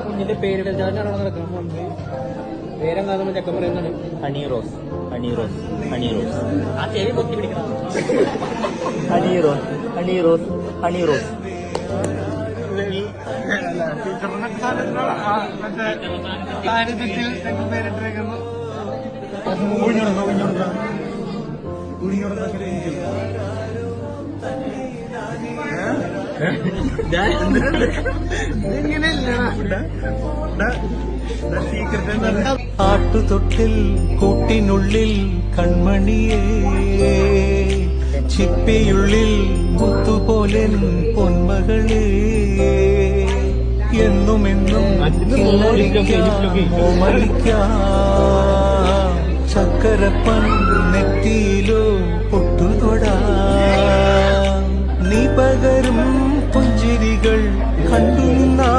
കുഞ്ഞിന്റെ പേരിടൽ ചാർജാണോ നടക്കണം? പേരെന്താണെന്ന് ചെക്കൻ പറയുന്നത് ഹണി റോസ്, ഹണി റോസ്, ഹണി റോസ്. ആ ചെവി പൊത്തി പിടിക്കണം. ഹണി റോസ്, ഹണി റോസ്, ഹണി റോസ്. ആട്ടുതൊട്ടിൽ കൂട്ടിനുള്ളിൽ കൺമണിയേ, ചിപ്പിയുള്ളിൽ മുത്തുപോലെൻ പൊന്മകളേ, എന്നുമെന്നും ഓമലിക്കാം ചക്കരപ്പൻ നെറ്റിയിലോ പൊട്ടുതൊടാ. നീ പകരും പുഞ്ചിരികൾ കണ്ടു നിന്നാ